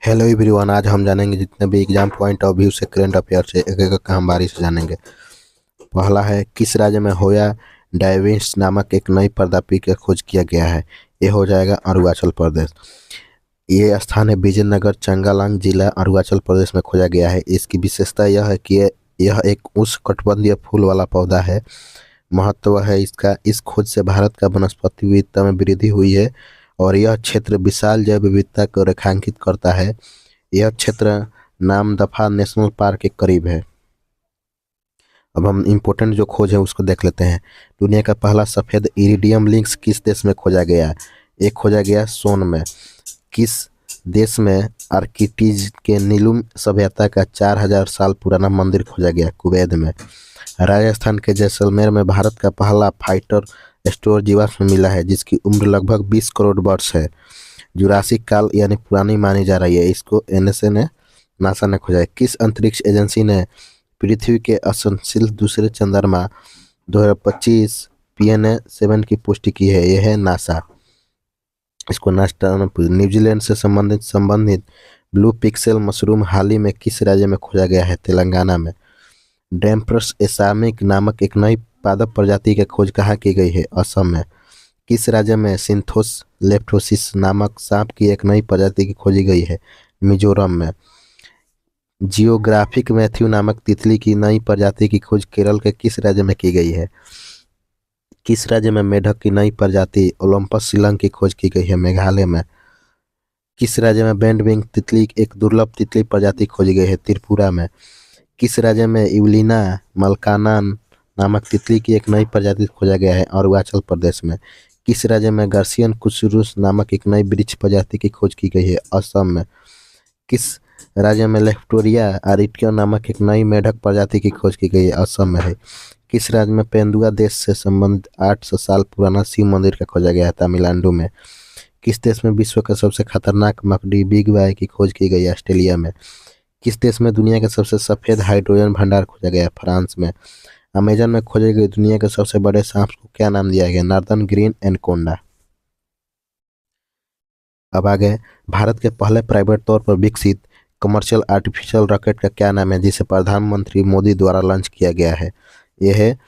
Hello everyone. आज हम जानेंगे जितने भी एग्जाम पॉइंट ऑफ व्यू से करंट अफेयर से एक एक का हम बारी से जानेंगे। पहला है, किस राज्य में होया डाइविस नामक एक नई प्रजाति की खोज किया गया है। ये हो जाएगा अरुणाचल प्रदेश। ये स्थान है विजयनगर चांगलांग जिला अरुणाचल प्रदेश में खोजा गया है। इसकी विशेषता यह है कि यह एक उष्णकटिबंधीय फूल वाला पौधा है। महत्व है इसका, इस खोज से भारत का वनस्पति विविधता में वृद्धि हुई है और यह क्षेत्र विशाल जैव विविधता को रेखांकित करता है। यह क्षेत्र नामदफा नेशनल पार्क के करीब है। अब हम इम्पोर्टेंट जो खोज है उसको देख लेते हैं। दुनिया का पहला सफ़ेद इरिडियम लिंक्स किस देश में खोजा गया है। एक खोजा गया सोन में। किस देश में आर्किटिज के नीलुम सभ्यता का 4000 साल पुराना मंदिर खोजा गया। कुवैत में। राजस्थान के जैसलमेर में भारत का पहला फाइटर स्टोर जीवाश्म मिला है जिसकी उम्र लगभग 20 करोड़ वर्ष है। जुरासिक काल यानी पुरानी मानी जा रही है। इसको नासा ने खोजा है। किस अंतरिक्ष एजेंसी ने पृथ्वी के असंशील दूसरे चंद्रमा 2025 PNA-7 की पुष्टि की है। यह है नासा। इसको नासा ने न्यूजीलैंड से संबंधित ब्लू पिक्सेल मशरूम हाल ही में किस राज्य में खोजा गया है। तेलंगाना में। डैम्प्रस एसामिक नामक एक नई पादप प्रजाति की खोज कहाँ की गई है। असम में। किस राज्य में सिंथोस लेप्टोसिस नामक सांप की एक नई प्रजाति की खोजी गई है। मिजोरम में। जियोग्राफिक मैथ्यू नामक तितली की नई प्रजाति की खोज केरल के किस राज्य में की गई है। किस राज्य में मेढक की नई प्रजाति ओलंपस सिलंग की खोज की गई है। मेघालय में। किस राज्य में बैंड विंग तितली एक दुर्लभ तितली प्रजाति खोजी गई है। त्रिपुरा में। किस राज्य में इवलिना मलकाना नामक तितली की एक नई प्रजाति खोजा गया है। अरुणाचल प्रदेश में। किस राज्य में गार्सियन कुसुरुस नामक एक नई वृक्ष प्रजाति की खोज की गई है। असम में। किस राज्य में लेफ्टोरिया आरिटियो नामक एक नई मेढक प्रजाति की खोज की गई है। असम में है। किस राज्य में पेंदुआ देश से संबंधित 800 साल पुराना शिव मंदिर का खोजा गया है। तमिलनाडु में। किस देश में विश्व का सबसे खतरनाक मकड़ी बिग बाय की खोज की गई है। ऑस्ट्रेलिया में। किस देश में दुनिया का सबसे सफेद हाइड्रोजन भंडार खोजा गया है। फ्रांस में। अमेजन में खोजे गए दुनिया के सबसे बड़े सांप को क्या नाम दिया गया। Northern green anaconda. अब आगे, भारत के पहले प्राइवेट तौर पर विकसित कमर्शियल आर्टिफिशियल रॉकेट का क्या नाम है जिसे प्रधानमंत्री मोदी द्वारा लॉन्च किया गया है। यह है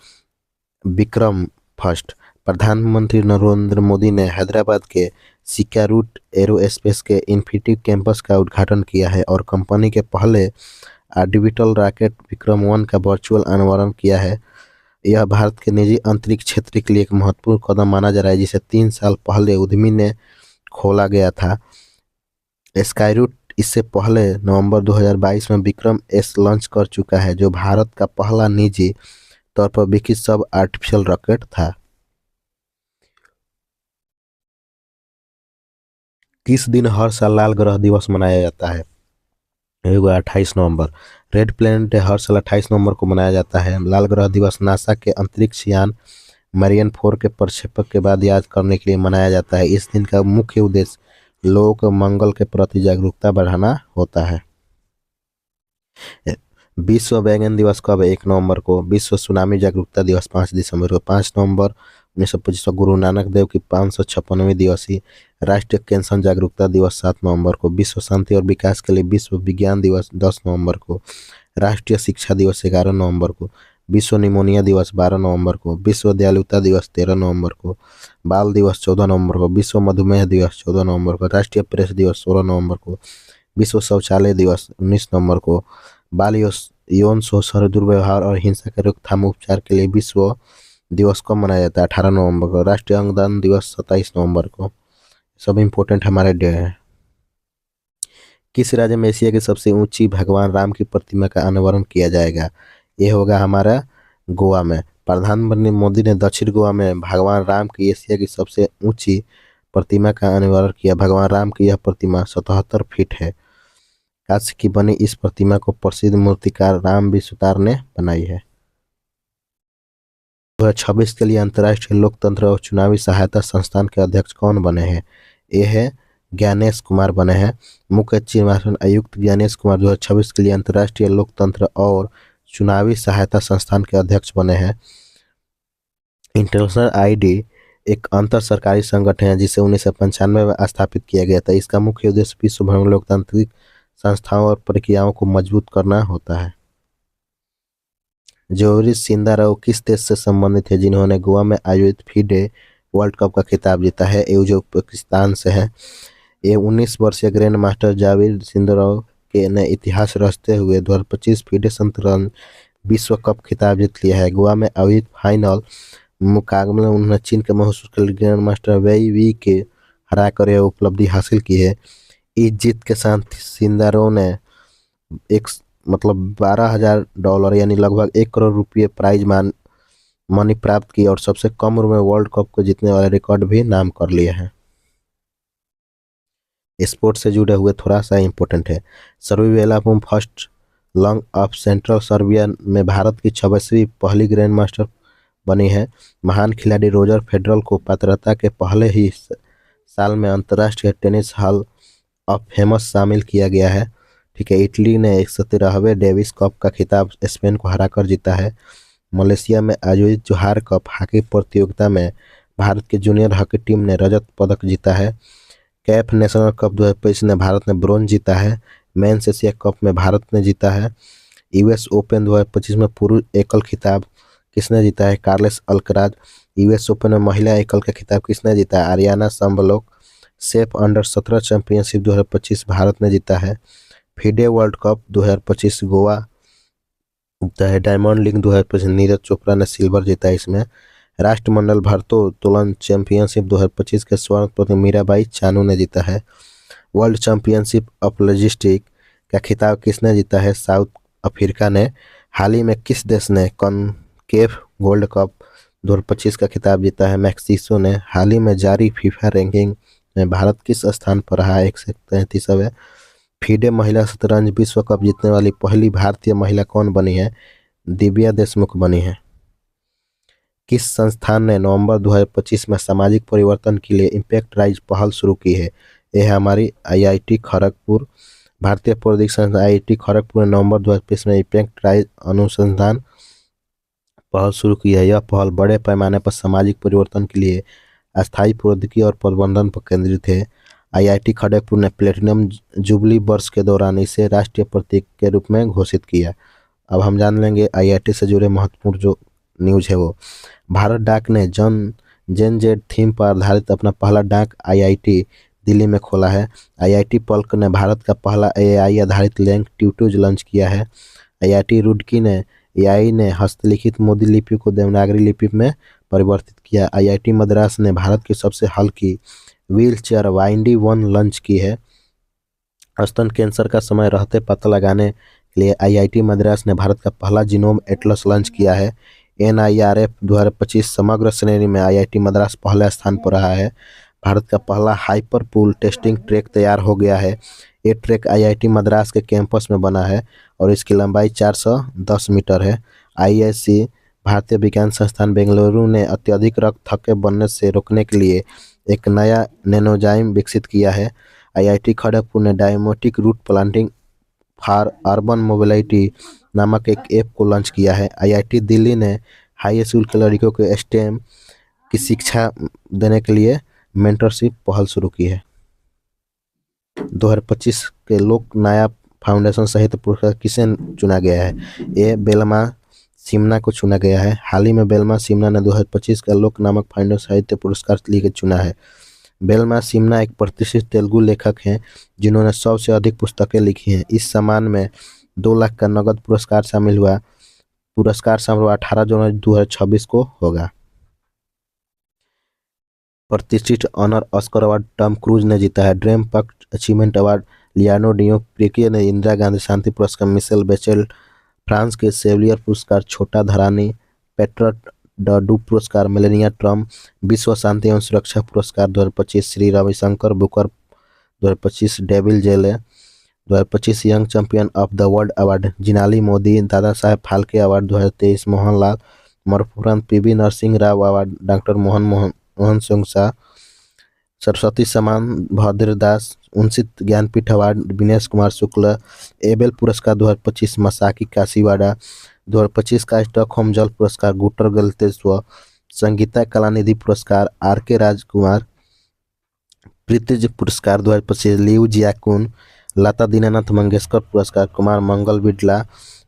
विक्रम फर्स्ट। प्रधानमंत्री नरेंद्र मोदी ने हैदराबाद के सिक्कारूट एरोस्पेस के इन्फिनिटी कैंपस का उद्घाटन किया है और कंपनी के पहले ऑर्बिटल रॉकेट विक्रम-1 का वर्चुअल अनावरण किया है। यह भारत के निजी अंतरिक्ष क्षेत्र के लिए एक महत्वपूर्ण कदम माना जा रहा है जिसे 3 साल पहले उद्यमी ने खोला गया था। स्काईरूट इससे पहले नवंबर 2022 में विक्रम एस लॉन्च कर चुका है जो भारत का पहला निजी तौर पर विकसित सब आर्टिफिशियल रॉकेट था। किस दिन हर साल लाल ग्रह दिवस मनाया जाता है। ये हुआ 28 नवंबर। रेड प्लैनेट डे हर साल 28 नवंबर को मनाया जाता है। लाल ग्रह दिवस नासा के अंतरिक्ष यान मरियन 4 के प्रक्षेपण के बाद याद करने के लिए मनाया जाता है। इस दिन का मुख्य उद्देश्य लोगों को मंगल के प्रति जागरूकता बढ़ाना होता है। विश्व बैंगन दिवस कब है। 1 नवंबर को। विश्व सुनामी जागरूकता दिवस 5 दिसंबर को। 5 नवंबर 1925 को गुरु नानक देव की 556वीं दिवसीय राष्ट्रीय कैंसर जागरूकता दिवस 7 नवंबर को। विश्व शांति और विकास के लिए विश्व विज्ञान दिवस 10 नवंबर को। राष्ट्रीय शिक्षा दिवस 11 नवंबर को। विश्व निमोनिया दिवस 12 नवंबर को। विश्व दयालुता दिवस 13 नवंबर को। बाल दिवस 14 नवंबर को। विश्व मधुमेह दिवस 14 नवंबर को। राष्ट्रीय प्रेस दिवस 16 नवंबर को। विश्व शौचालय दिवस 19 नवंबर को। बाल यौन शोषण दुर्व्यवहार और हिंसा के रोकथाम उपचार के लिए विश्व दिवस कब मनाया जाता है। 18 नवंबर को। राष्ट्रीय अंगदान दिवस 27 नवंबर को। सब इम्पोर्टेंट हमारे डे है। किस राज्य में एशिया की सबसे ऊंची भगवान राम की प्रतिमा का अनावरण किया जाएगा। ये होगा हमारा गोवा में। प्रधानमंत्री मोदी ने दक्षिण गोवा में भगवान राम की एशिया की सबसे ऊंची प्रतिमा का अनावरण किया। भगवान राम की यह प्रतिमा 77 फीट है। कांस्य की बनी इस प्रतिमा को प्रसिद्ध मूर्तिकार राम विश्वतार ने बनाई है। 2026 के लिए अंतर्राष्ट्रीय लोकतंत्र और चुनावी सहायता संस्थान के अध्यक्ष कौन बने हैं। ये है ज्ञानेश कुमार बने हैं। मुख्य निर्वाचन आयुक्त ज्ञानेश कुमार 2026 के लिए अंतर्राष्ट्रीय लोकतंत्र और चुनावी सहायता संस्थान के अध्यक्ष बने हैं। इंटरनेशनल आईडी एक अंतर सरकारी संगठन है जिसे 1995 में स्थापित किया गया था। इसका मुख्य उद्देश्य विश्व भर में लोकतांत्रिक संस्थाओं और प्रक्रियाओं को मजबूत करना होता है। जोहरी सिंदाराव किस देश से संबंधित है जिन्होंने गोवा में आयोजित फीडे वर्ल्ड कप का खिताब जीता है? ये उज्बेकिस्तान से है। ये 19 वर्षीय ग्रैंड मास्टर जावेद सिंदाराव के ने इतिहास रचते हुए 2025 फीडे शतरंज विश्व कप खिताब जीत लिया है। गोवा में आयोजित फाइनल मुकाबले में उन्होंने चीन के मशहूर ग्रैंड मास्टर वेई वी के हराकर यह उपलब्धि हासिल की है। इस जीत के साथ सिंदाराव ने एक मतलब $12,000 यानी लगभग 1 करोड़ रुपये प्राइज मनी प्राप्त की और सबसे कम उम्र में वर्ल्ड कप को जीतने वाले रिकॉर्ड भी नाम कर लिए हैं। स्पोर्ट्स से जुड़े हुए थोड़ा सा इम्पोर्टेंट है। सर्बियापुम first lung of central Serbia में भारत की 26वीं पहली ग्रैंड मास्टर बनी है। महान खिलाड़ी रोजर फेडरल को पात्रता के पहले ही साल में अंतर्राष्ट्रीय टेनिस हॉल ऑफ फेमस शामिल किया गया है। ठीक है। इटली ने 113वें डेविस कप का खिताब स्पेन को हराकर जीता है। मलेशिया में आयोजित जोहार कप हॉकी प्रतियोगिता में भारत की जूनियर हॉकी टीम ने रजत पदक जीता है। कैफ नेशनल कप 2025 में भारत ने ब्रोंज जीता है। मेंस एशिया कप में भारत ने जीता है। यूएस ओपन 2025 में पुरुष एकल खिताब किसने जीता है? Carlos Alcaraz. यूएस ओपन में महिला एकल का खिताब किसने जीता है? Aryna Sabalenka. SAFF under 17 championship 2025 Bharat ने जीता है। FIDE World Cup 2025 Goa Diamond League 2025 Neeraj Chopra ने सिल्वर जीता है इसमें। राष्ट्रमंडल भारोत्तोलन चैंपियनशिप 2025 के स्वर्ण पदक मीराबाई चानू ने जीता है। वर्ल्ड चैंपियनशिप ऑफ लॉजिस्टिक का खिताब किसने जीता है? साउथ अफ्रीका ने। हाल ही में किस देश ने कॉनकेफ गोल्ड कप 2025 का खिताब जीता है? मैक्सिको ने। हाल ही में जारी फीफा रैंकिंग में भारत किस स्थान पर रहा है? 133वें। फीडे महिला शतरंज विश्व कप जीतने वाली पहली भारतीय महिला कौन बनी है? दिव्या देशमुख बनी है। किस संस्थान ने नवंबर 2025 में सामाजिक परिवर्तन के लिए इम्पैक्ट राइज पहल शुरू की है? यह है हमारी आईआईटी खड़गपुर। भारतीय प्रौद्योगिकी संस्थान आईआईटी खड़गपुर ने नवंबर 2025 में इम्पैक्ट राइज अनुसंधान पहल शुरू की है। यह पहल बड़े पैमाने पर सामाजिक परिवर्तन के लिए अस्थायी प्रौद्योगिकी और प्रबंधन पर केंद्रित है। आईआईटी खड़गपुर ने प्लेटिनम जुबली वर्ष के दौरान इसे राष्ट्रीय प्रतीक के रूप में घोषित किया। अब हम जान लेंगे आईआईटी से जुड़े महत्वपूर्ण जो न्यूज है वो। भारत डाक ने जेन जेड थीम पर आधारित अपना पहला डाक आईआईटी दिल्ली में खोला है। आईआईटी पल्क ने भारत का पहला एआई आधारित लैंग ट्यूटोज लॉन्च किया है। आईआईटी रुड़की ने एआई ने हस्तलिखित मोदी लिपि को देवनागरी लिपि में परिवर्तित किया। आईआईटी मद्रास ने भारत की सबसे हल्की wheel chair windy one launch की है। स्तन कैंसर का समय रहते पता लगाने के लिए आईआईटी मद्रास ने भारत का पहला जीनोम एटलस लॉन्च किया है। एनआईआरएफ 2025 समग्र श्रेणी में आईआईटी मद्रास पहले स्थान पर रहा है। भारत का पहला हाइपर पूल टेस्टिंग ट्रैक तैयार हो गया है। ये ट्रैक आईआईटी मद्रास के कैंपस में बना है और इसकी लंबाई 410 मीटर है। आईआईसी भारतीय विज्ञान संस्थान बेंगलुरु ने अत्यधिक रक्त थक्के बनने से रोकने के लिए एक नया नैनोजाइम विकसित किया है। आईआईटी खड़गपुर ने dynamic route planting for urban mobility नामक एक ऐप को लॉन्च किया है। आईआईटी दिल्ली ने हाई स्कूल के लड़कियों को स्टेम की शिक्षा देने के लिए मेंटरशिप पहल शुरू की है। 2025 के लोक नायक फाउंडेशन साहित्य पुरस्कार किसे चुना गया है? ये बेलमा सिमना को चुना गया है। हाल ही में बेलमा सिमना ने 2025 का लोक नामक फाउंडेशन साहित्य पुरस्कार लिए चुना है। बेलमा सिमना एक प्रतिष्ठित तेलुगु लेखक हैं जिन्होंने 100 से अधिक पुस्तकें लिखी हैं। इस सम्मान में 2 लाख का नगद पुरस्कार शामिल हुआ। पुरस्कार समारोह 18 जनवरी 2026 को होगा। प्रतिष्ठित honour Oscar award Tom Cruise ने जीता है। ड्रीम पक अचीवमेंट अवार्ड लियानो डिकैप्रियो ने, इंदिरा गांधी शांति पुरस्कार मिशेल बेचेल, फ्रांस के सेविलियर पुरस्कार छोटा धरानी, पेट्रा डू पुरस्कार मेलेनिया ट्रम्प, विश्व शांति एवं सुरक्षा पुरस्कार 2025 श्री रविशंकर बुकर 2025 डेविल जेले 2025 young champion of the world award Jinali Modi, Dada Saheb Phalke award 2023 Mohanlal मरपुरन, PV Narasimha Rao award doctor Mohan Singh Shah, Saraswati Samman भद्रदास, उनसित ज्ञानपीठ अवार्ड विनेश कुमार शुक्ल, एबेल पुरस्कार 2025 मसाकी काशीवाड़ा, 2025 का स्टॉकहोम जल पुरस्कार गुटर गलतेश्वर, संगीता कलानिधि पुरस्कार, आर के राजकुमार, प्रीतिज पुरस्कार 2025, लियू जियाकुन, लता दीनानाथ मंगेशकर पुरस्कार, कुमार मंगल बिड़ला,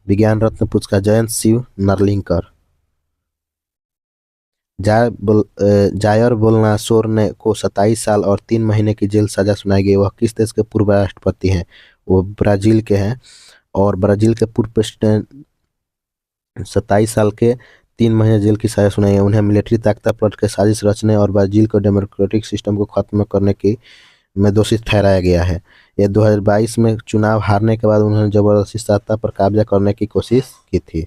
विज्ञान रत्न पुरस्कार, जयंत शिव नार्लिंकर। जायर बोल्सोनारो को 27 साल और 3 महीने की जेल सजा सुनाई गई। वह किस देश के पूर्व राष्ट्रपति हैं? वो ब्राजील के हैं। और ब्राजील के पूर्व प्रेसिडेंट 27 साल के 3 महीने जेल की सजा सुनाई है। उन्हें मिलिट्री ताकत पलट के साजिश रचने और ब्राजील को डेमोक्रेटिक सिस्टम को खत्म करने की में दोषी ठहराया गया है। यह 2022 में चुनाव हारने के बाद उन्होंने जबरदस्ती सत्ता पर कब्जा करने की कोशिश की थी।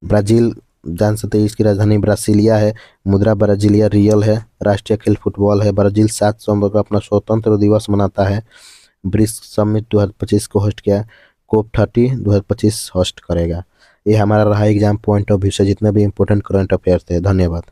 ब्राजील जान सकते हैं इसकी राजधानी ब्रासिलिया है। मुद्रा ब्राजिलिया रियल है। राष्ट्रीय खेल फुटबॉल है। ब्राजील 7 सितंबर को अपना स्वतंत्र दिवस मनाता है। ब्रिक्स समिट 2025 को होस्ट किया। कोप 30 2025 होस्ट करेगा। ये हमारा रहा एग्जाम पॉइंट ऑफ व्यू से जितने भी इंपॉर्टेंट करंट अफेयर थे। धन्यवाद।